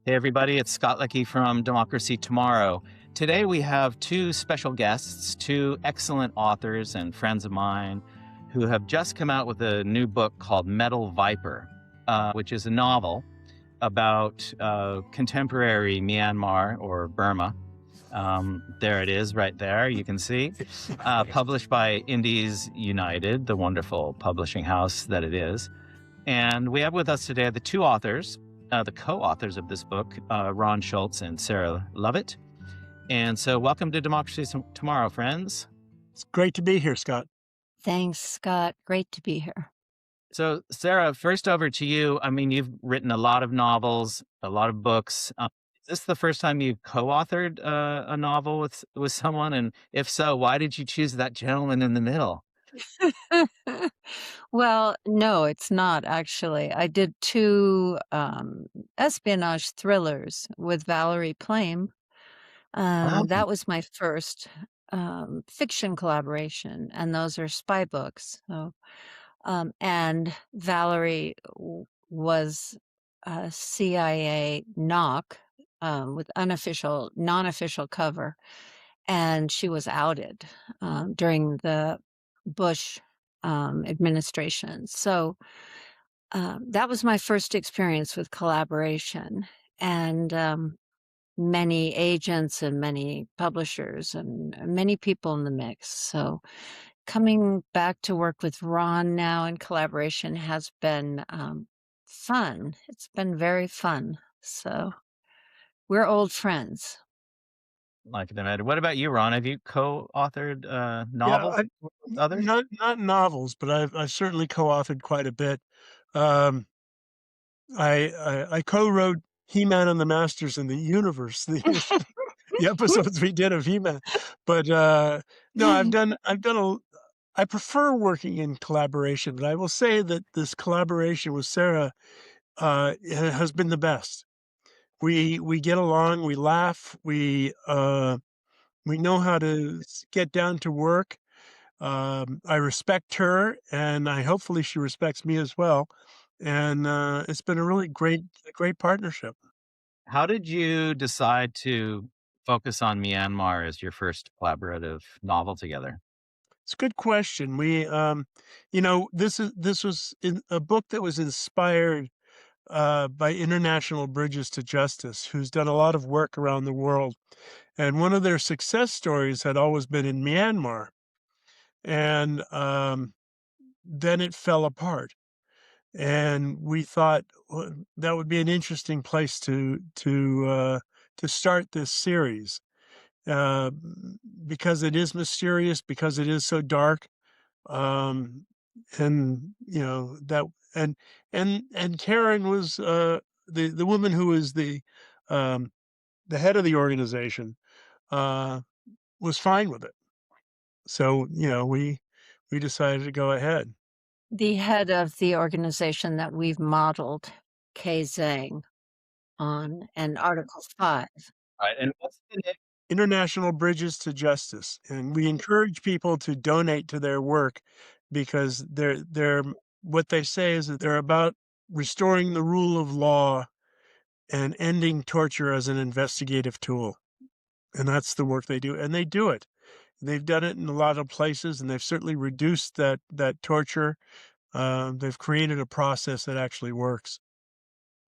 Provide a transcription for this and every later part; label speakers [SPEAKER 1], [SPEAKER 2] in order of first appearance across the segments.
[SPEAKER 1] Hey, everybody, it's Scott Leckie from Democracy Tomorrow. Today we have two special guests, two excellent authors and friends of mine who have just come out with a new book called Metal Viper, which is a novel about contemporary Myanmar or Burma. There it is right there, you can see. Published by Indies United, the wonderful publishing house that it is. And we have with us today the two authors, the co-authors of this book, Ron Schultz and Sarah Lovett. And so welcome to Democracy Tomorrow, friends.
[SPEAKER 2] It's great to be here, Scott.
[SPEAKER 3] Thanks, Scott. Great to be here.
[SPEAKER 1] So Sarah, first over to you. I mean, you've written a lot of novels, a lot of books. Is this the first time you co-authored a novel with someone? And if so, why did you choose that gentleman in the middle?
[SPEAKER 3] Well, no, it's not actually. I did two espionage thrillers with Valerie Plame. That was my first fiction collaboration, and those are spy books. So, and Valerie was a CIA knock with non-official cover, and she was outed during the Bush administration. So that was my first experience with collaboration, and many agents and many publishers and many people in the mix. So coming back to work with Ron now in collaboration has been fun. It's been very fun. So we're old friends.
[SPEAKER 1] I can imagine. What about you, Ron? Have you co-authored novels with others?
[SPEAKER 2] Not novels, but I've certainly co-authored quite a bit. I co-wrote He-Man and the Masters in the Universe, the episodes we did of He-Man. But no, I prefer working in collaboration, but I will say that this collaboration with Sarah has been the best. We get along, we laugh, we know how to get down to work. I respect her, and hopefully she respects me as well. And it's been a really great partnership.
[SPEAKER 1] How did you decide to focus on Myanmar as your first collaborative novel together?
[SPEAKER 2] It's a good question. We, this was a book that was inspired by International Bridges to Justice, who's done a lot of work around the world. And one of their success stories had always been in Myanmar. And then it fell apart. And we thought that would be an interesting place to start this series, because it is mysterious, because it is so dark, and and Karen was the woman who was the head of the organization, was fine with it. So we decided to go ahead.
[SPEAKER 3] The head of the organization that we've modeled, Kae Zhang, on, and Article 5.
[SPEAKER 1] Right. And what's the name?
[SPEAKER 2] International Bridges to Justice. And we encourage people to donate to their work, because they're what they say is that they're about restoring the rule of law and ending torture as an investigative tool. And that's the work they do. And they do it. They've done it in a lot of places, and they've certainly reduced that torture. They've created a process that actually works.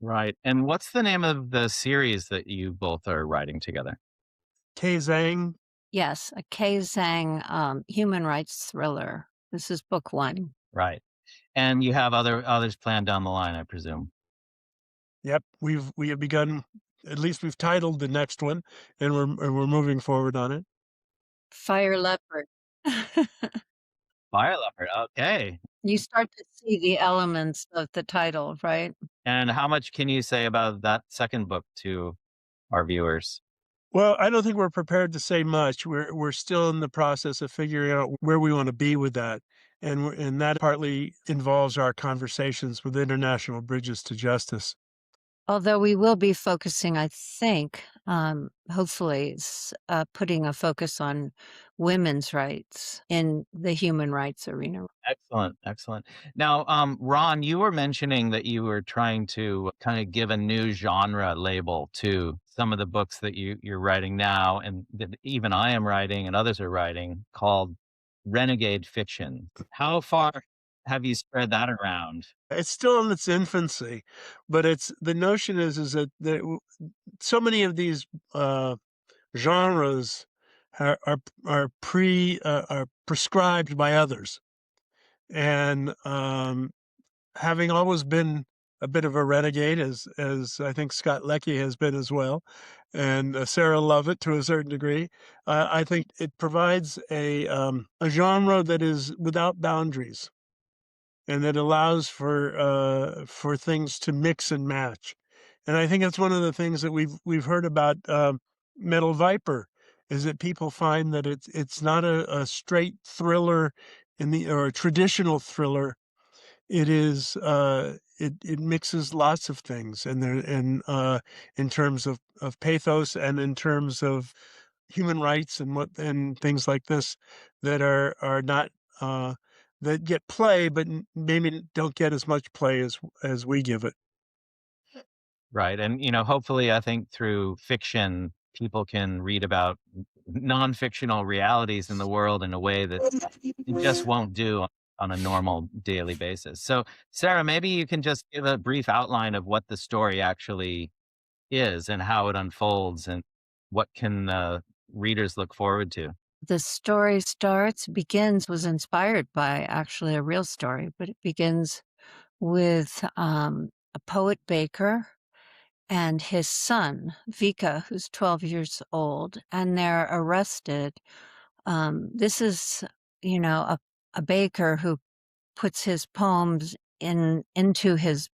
[SPEAKER 1] Right. And what's the name of the series that you both are writing together?
[SPEAKER 2] Kae Zhang.
[SPEAKER 3] Yes, a Kae Zhang human rights thriller. This is book 1.
[SPEAKER 1] Right. And you have others planned down the line, I presume.
[SPEAKER 2] Yep, we have begun. At least we've titled the next one, and we're moving forward on it.
[SPEAKER 3] Fire Leopard.
[SPEAKER 1] Fire Leopard. Okay.
[SPEAKER 3] You start to see the elements of the title, right?
[SPEAKER 1] And how much can you say about that second book to our viewers?
[SPEAKER 2] Well, I don't think we're prepared to say much. We're still in the process of figuring out where we want to be with that, and that partly involves our conversations with International Bridges to Justice.
[SPEAKER 3] Although we will be focusing, I think, hopefully, putting a focus on women's rights in the human rights arena.
[SPEAKER 1] Excellent, excellent. Now, Ron, you were mentioning that you were trying to kind of give a new genre label to some of the books that you're writing now, and that even I am writing and others are writing, called renegade fiction. How far have you spread that around?
[SPEAKER 2] It's still in its infancy, but it's the notion is that so many of these genres are prescribed by others, and having always been a bit of a renegade, as I think Scott Leckie has been as well, and Sarah Lovett to a certain degree, I think it provides a genre that is without boundaries, and that allows for things to mix and match. And I think that's one of the things that we've heard about Metal Viper, is that people find that it's not a straight thriller or a traditional thriller. It is it mixes lots of things, and in terms of pathos and in terms of human rights and things like this that are not that get play, but maybe don't get as much play as we give it.
[SPEAKER 1] Right. And, hopefully, I think through fiction, people can read about non-fictional realities in the world in a way that you just won't do on a normal daily basis. So, Sarah, maybe you can just give a brief outline of what the story actually is and how it unfolds and what can readers look forward to.
[SPEAKER 3] The story was inspired by actually a real story, but it begins with a poet baker and his son, Vika, who's 12 years old, and they're arrested. This is, a baker who puts his poems into his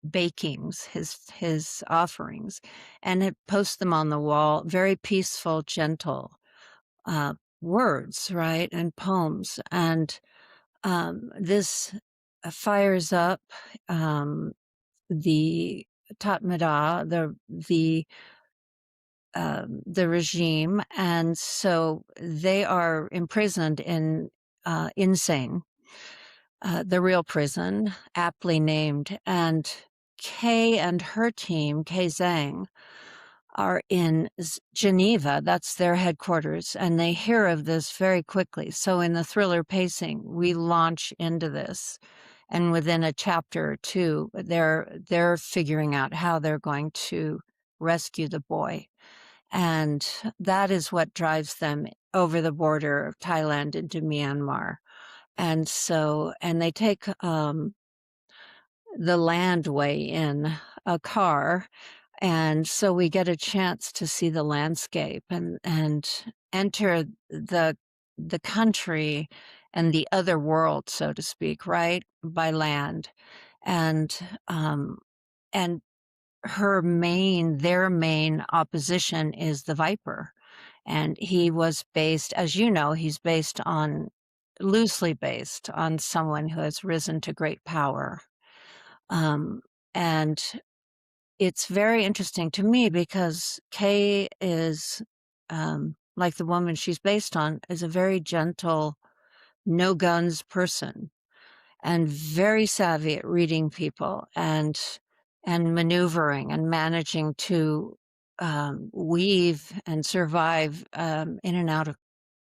[SPEAKER 3] bakings, his offerings, and it posts them on the wall. Very peaceful, gentle words, right, and poems, and this fires up the Tatmadaw, the regime, and so they are imprisoned in Insane, the real prison, aptly named. And Kae and her team, Kae Zhang, are in Geneva. That's their headquarters, and they hear of this very quickly. So in the thriller pacing, we launch into this, and within a chapter or two, they're figuring out how they're going to rescue the boy. And that is what drives them over the border of Thailand into Myanmar. And they take the landway in a car. And so we get a chance to see the landscape and enter the country and the other world, so to speak, right, by land. And their main opposition is the Viper. And he was based, as you know, loosely based on someone who has risen to great power. And it's very interesting to me because Kay is, like the woman she's based on, is a very gentle, no guns person, and very savvy at reading people and maneuvering and managing to weave and survive in and out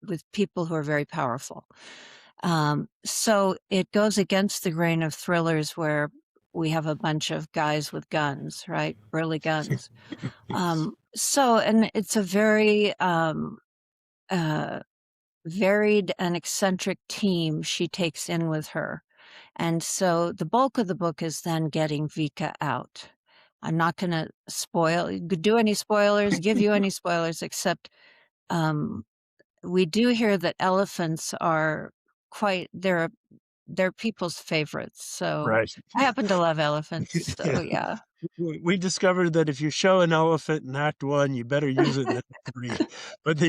[SPEAKER 3] with people who are very powerful. So it goes against the grain of thrillers where we have a bunch of guys with guns, right? Burly guns. And it's a very varied and eccentric team she takes in with her. And so the bulk of the book is then getting Vika out. I'm not going to give you any spoilers, except we do hear that elephants are they're people's favorites. So
[SPEAKER 2] Right.
[SPEAKER 3] I happen to love elephants. So yeah.
[SPEAKER 2] We discovered that if you show an elephant in Act 1, you better use it in Act 3. But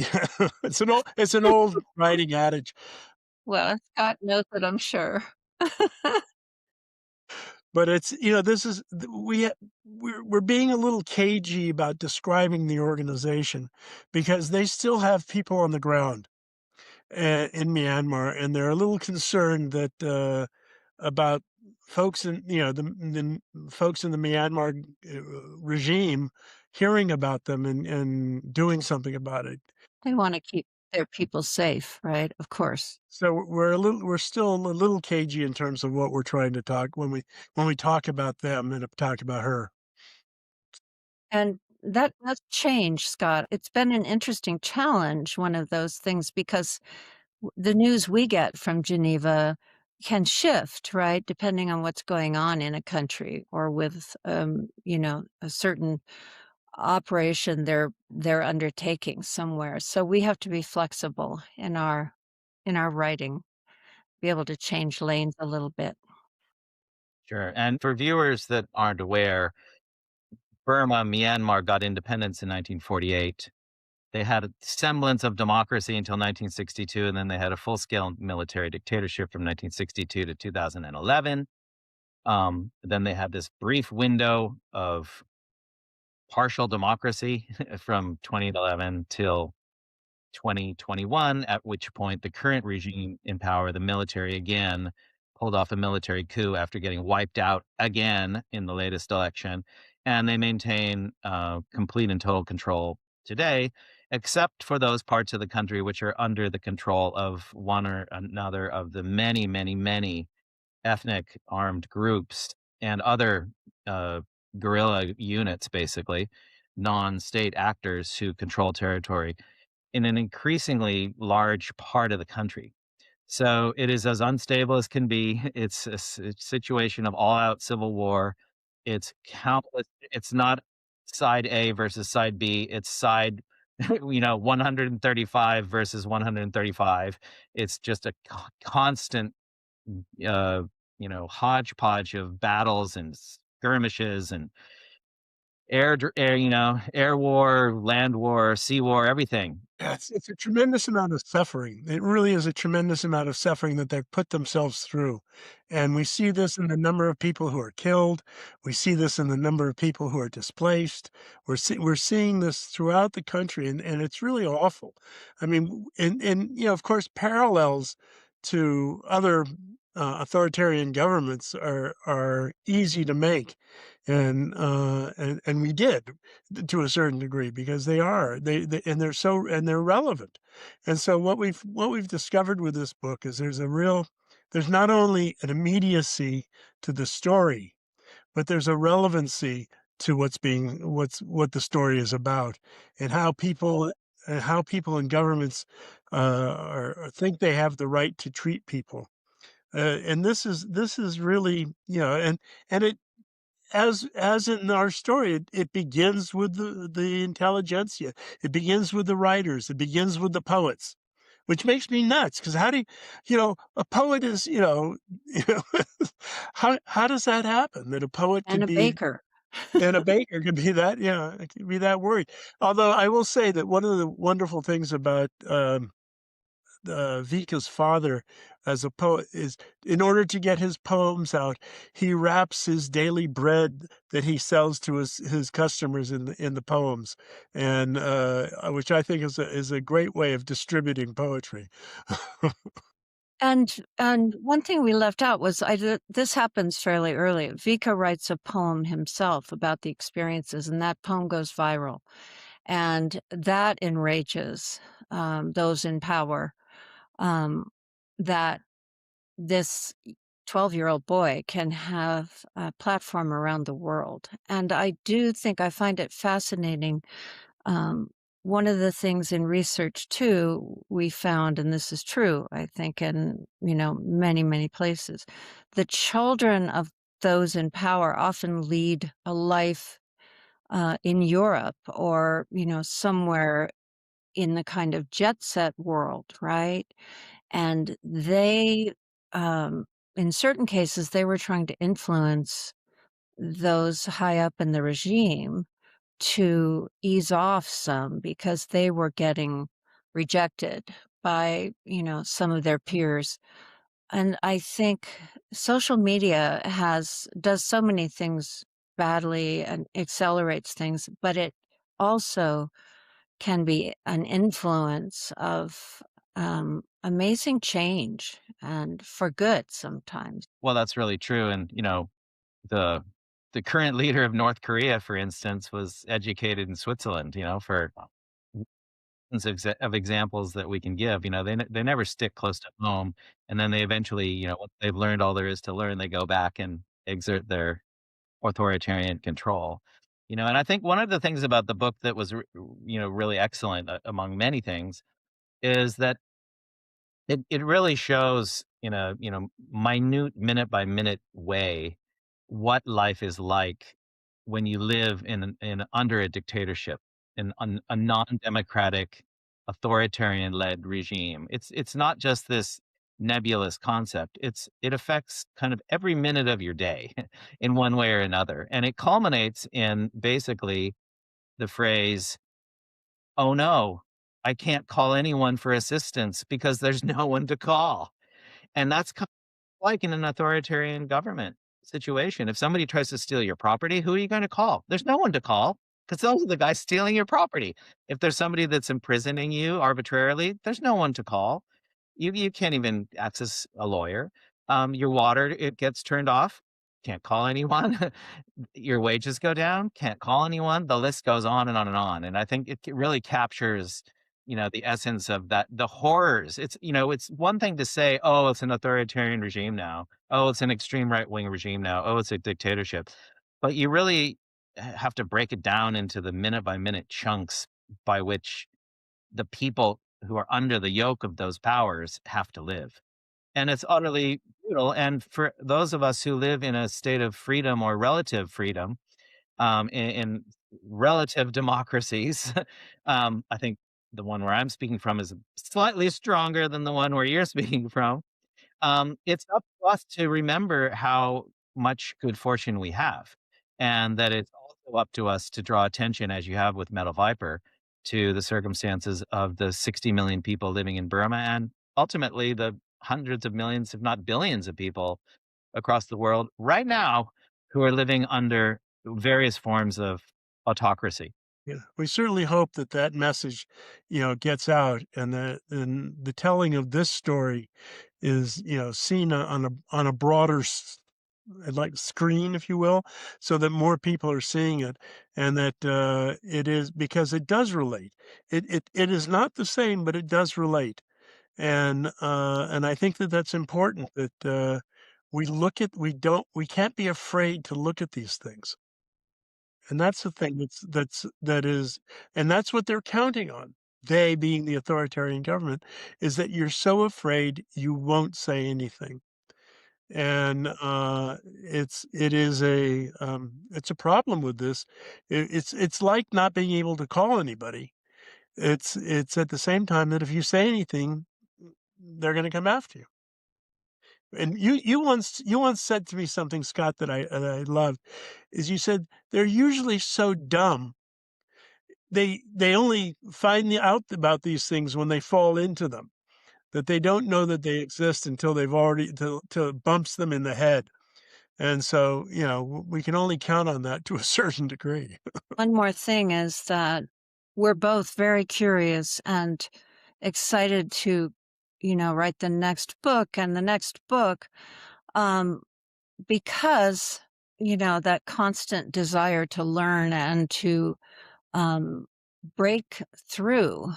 [SPEAKER 2] it's an old writing adage.
[SPEAKER 3] Well, Scott knows it, I'm sure.
[SPEAKER 2] But it's, this is we're being a little cagey about describing the organization because they still have people on the ground in Myanmar, and they're a little concerned that about folks in the folks in the Myanmar regime hearing about them and doing something about it.
[SPEAKER 3] They want to keep their people safe, right? Of course.
[SPEAKER 2] So we're still a little cagey in terms of what we're trying to talk when we talk about them and talk about her.
[SPEAKER 3] And that's changed, Scott. It's been an interesting challenge, one of those things, because the news we get from Geneva can shift, right? Depending on what's going on in a country or with, a certain operation they're undertaking somewhere. So we have to be flexible in our writing, be able to change lanes a little bit.
[SPEAKER 1] Sure. And for viewers that aren't aware, Burma, Myanmar got independence in 1948. They had a semblance of democracy until 1962, and then they had a full-scale military dictatorship from 1962 to 2011. Then they had this brief window of partial democracy from 2011 till 2021, at which point the current regime in power, the military again, pulled off a military coup after getting wiped out again in the latest election. And they maintain complete and total control today, except for those parts of the country which are under the control of one or another of the many, many, many ethnic armed groups and other uh, guerrilla units, basically, non state actors who control territory in an increasingly large part of the country. So it is as unstable as can be. It's a situation of all out civil war. It's countless. It's not side A versus side B. It's side, 135 versus 135. It's just a constant, uh, hodgepodge of battles and skirmishes and air war, land war, sea war, everything.
[SPEAKER 2] Yeah, it's a tremendous amount of suffering. It really is a tremendous amount of suffering that they've put themselves through. And we see this in the number of people who are killed. We see this in the number of people who are displaced. We're seeing this throughout the country, and it's really awful. I mean, and of course, parallels to other authoritarian governments are easy to make. And we did to a certain degree because they're relevant. And so what we've discovered with this book is there's not only an immediacy to the story, but there's a relevancy to what the story is about, and how people and governments think they have the right to treat people. And this is really, and it as in our story, it begins with the intelligentsia. It begins with the writers. It begins with the poets, which makes me nuts. Because how do a poet is, how does that happen? That a poet
[SPEAKER 3] And
[SPEAKER 2] could
[SPEAKER 3] a
[SPEAKER 2] be,
[SPEAKER 3] baker.
[SPEAKER 2] and a baker could be that, it could be that worried. Although I will say that one of the wonderful things about Vika's father as a poet is, in order to get his poems out, he wraps his daily bread that he sells to his customers in the poems, and which I think is a great way of distributing poetry.
[SPEAKER 3] And one thing we left out was this happens fairly early. Vika writes a poem himself about the experiences, and that poem goes viral. And that enrages those in power, that this 12-year-old boy can have a platform around the world. And I do think I find it fascinating. Um, one of the things in research too, we found, and this is true, I think, in, many, many places, the children of those in power often lead a life in Europe or, somewhere in the kind of jet set world, right? And they, in certain cases, they were trying to influence those high up in the regime to ease off some because they were getting rejected by, some of their peers. And I think social media does so many things badly and accelerates things, but it also can be an influence of amazing change and for good sometimes.
[SPEAKER 1] Well, that's really true. And, the the current leader of North Korea, for instance, was educated in Switzerland, for tons of examples that we can give. They never stick close to home, and then they eventually, once they've learned all there is to learn, they go back and exert their authoritarian control. And I think one of the things about the book that was, really excellent, among many things, is that it really shows in a, minute, minute by minute way what life is like when you live in under a dictatorship, in a non-democratic, authoritarian-led regime. It's not just this nebulous concept. It affects kind of every minute of your day in one way or another, and it culminates in basically the phrase, "Oh no, I can't call anyone for assistance because there's no one to call." And that's kind of like in an authoritarian government situation. If somebody tries to steal your property, who are you gonna call? There's no one to call because those are the guys stealing your property. If there's somebody that's imprisoning you arbitrarily, there's no one to call. You can't even access a lawyer. Your water, it gets turned off, can't call anyone. Your wages go down, can't call anyone. The list goes on and on and on. And I think it really captures, the essence of that, the horrors. It's one thing to say, oh, it's an authoritarian regime now. Oh, it's an extreme right wing regime now. Oh, it's a dictatorship. But you really have to break it down into the minute by minute chunks by which the people who are under the yoke of those powers have to live. And it's utterly brutal. And for those of us who live in a state of freedom or relative freedom, in relative democracies, I think the one where I'm speaking from is slightly stronger than the one where you're speaking from. It's up to us to remember how much good fortune we have, and that it's also up to us to draw attention, as you have with Metal Viper, to the circumstances of the 60 million people living in Burma, and ultimately the hundreds of millions, if not billions, of people across the world right now who are living under various forms of autocracy.
[SPEAKER 2] Yeah, we certainly hope that that message, gets out, and the telling of this story is, seen on a broader like screen, if you will, so that more people are seeing it, and that it is because it does relate. It is not the same, but it does relate, and I think that that's important that we can't be afraid to look at these things. And that's the thing that is and that's what they're counting on. They, being the authoritarian government, is that you're so afraid you won't say anything. And, it's a problem with this. It's like not being able to call anybody. It's at the same time that if you say anything, they're gonna come after you. And you once said to me something, Scott, that I loved, is you said, "They're usually so dumb, they only find out about these things when they fall into them, that they don't know that they exist until they've already till it bumps them in the head." And so, we can only count on that to a certain degree.
[SPEAKER 3] One more thing is that we're both very curious and excited to, write the next book and the next book, um, because, that constant desire to learn and to um, break through,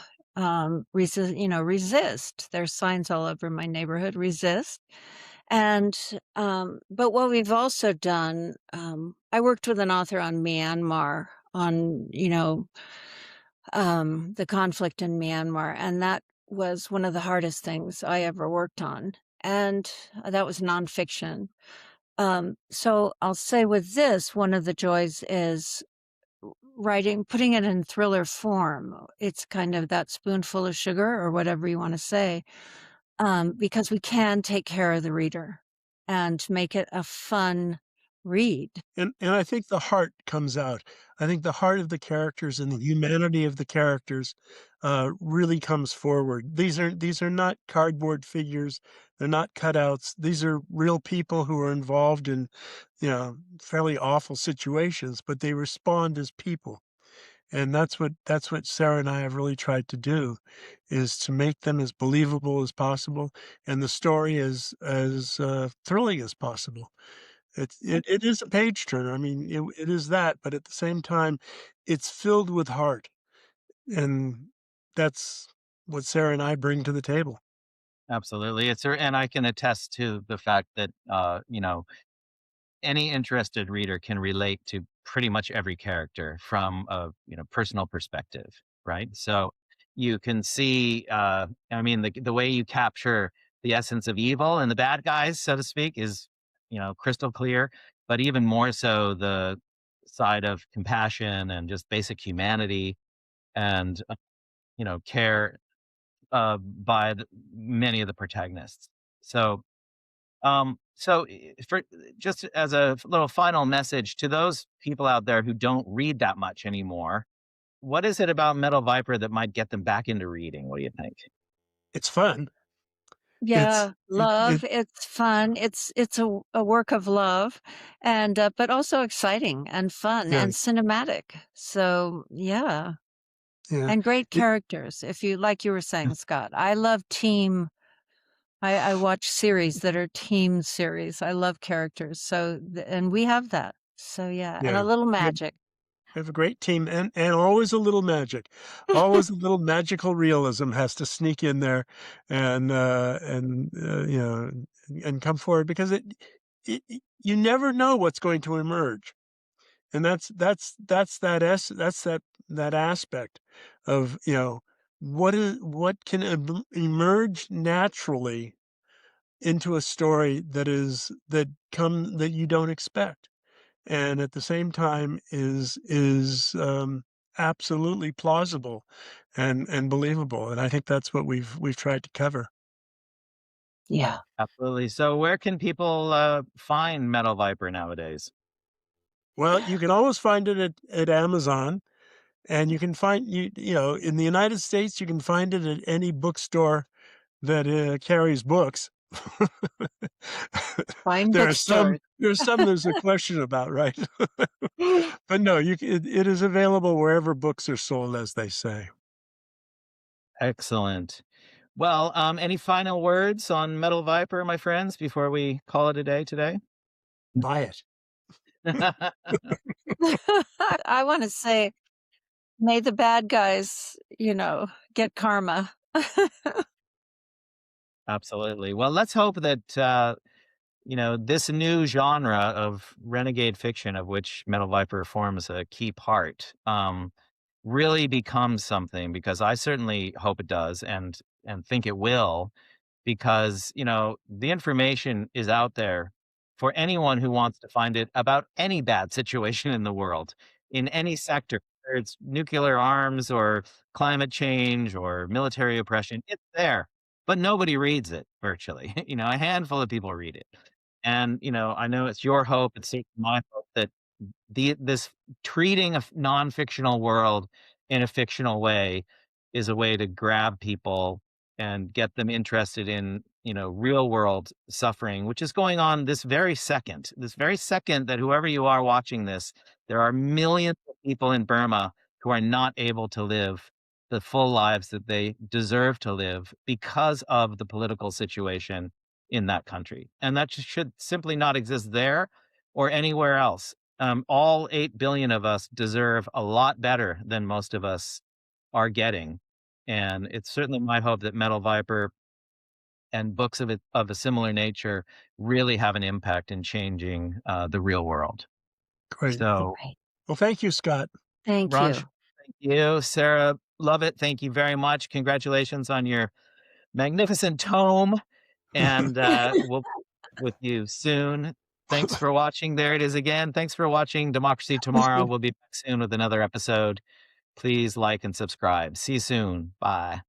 [SPEAKER 3] resist. There's signs all over my neighborhood, resist. And, but what we've also done, I worked with an author on Myanmar, on, the conflict in Myanmar, and that was one of the hardest things I ever worked on. And that was nonfiction. So I'll say with this, one of the joys is putting it in thriller form. It's kind of that spoonful of sugar or whatever you want to say, because we can take care of the reader and make it a fun read.
[SPEAKER 2] And I think the heart comes out. I think the heart of the characters and the humanity of the characters, really comes forward. These are not cardboard figures, they're not cutouts, these are real people who are involved in, fairly awful situations, but they respond as people. And that's what Sarah and I have really tried to do, is to make them as believable as possible and the story as thrilling as possible. It is a page turner. I mean, it is that, but at the same time, it's filled with heart, and that's what Sarah and I bring to the table.
[SPEAKER 1] Absolutely. And I can attest to the fact that, any interested reader can relate to pretty much every character from a personal perspective, right? So you can see, I mean, the way you capture the essence of evil and the bad guys, so to speak, is crystal clear. But even more so, the side of compassion and just basic humanity and care by many of the protagonists. For just as a little final message to those people out there who don't read that much anymore, what is it about Metal Viper that might get them back into reading? What do you think?
[SPEAKER 2] It's fun. It's
[SPEAKER 3] Yeah,
[SPEAKER 2] it
[SPEAKER 3] love, it's fun, it's a work of love, and, but also exciting and fun
[SPEAKER 2] yeah,
[SPEAKER 3] and cinematic. So, yeah,
[SPEAKER 2] yeah.
[SPEAKER 3] and great
[SPEAKER 2] It
[SPEAKER 3] characters. If you like you were saying, Scott, I love team I watch series that are team series. I love characters, so and we have that. So, yeah, and
[SPEAKER 2] yeah.
[SPEAKER 3] a little
[SPEAKER 2] We have
[SPEAKER 3] magic.
[SPEAKER 2] we have a great team and always a little magic. Always a little magical realism has to sneak in there and and come forward because it you never know what's going to emerge. And that's that aspect of, what can emerge naturally into a story that you don't expect, and at the same time is absolutely plausible and believable, and I think that's what we've tried to cover.
[SPEAKER 3] Yeah.
[SPEAKER 1] Absolutely. So, where can people find Metal Viper nowadays?
[SPEAKER 2] Well, you can always find it at Amazon. And you can find in the United States, you can find it at any bookstore that, carries books.
[SPEAKER 3] Fine bookstores.
[SPEAKER 2] There's a question about, right? But no, it is available wherever books are sold, as they say.
[SPEAKER 1] Excellent. Well, any final words on Metal Viper, my friends, before we call it a day today?
[SPEAKER 2] Buy it.
[SPEAKER 3] I wanna say, may the bad guys, get karma.
[SPEAKER 1] Absolutely. Well, let's hope that this new genre of renegade fiction, of which Metal Viper forms a key part, really becomes something, because I certainly hope it does, and think it will, because the information is out there for anyone who wants to find it about any bad situation in the world, in any sector, whether it's nuclear arms or climate change or military oppression. It's there, but nobody reads it virtually. A handful of people read it. And, I know it's your hope, it's certainly my hope that this treating a non-fictional world in a fictional way is a way to grab people and get them interested in, real world suffering, which is going on this very second that whoever you are watching this, there are millions of people in Burma who are not able to live the full lives that they deserve to live because of the political situation in that country. And that should simply not exist there or anywhere else. All 8 billion of us deserve a lot better than most of us are getting. And it's certainly my hope that Metal Viper and books of a similar nature really have an impact in changing the real world.
[SPEAKER 2] Great.
[SPEAKER 1] So,
[SPEAKER 3] Great.
[SPEAKER 2] Well, thank you, Scott.
[SPEAKER 3] Thank
[SPEAKER 1] Raj,
[SPEAKER 3] you.
[SPEAKER 1] thank you. Sarah, Lovett, thank you very much. Congratulations on your magnificent tome. And we'll be with you soon. Thanks for watching. There it is again. Thanks for watching Democracy Tomorrow. We'll be back soon with another episode. Please like and subscribe. See you soon. Bye.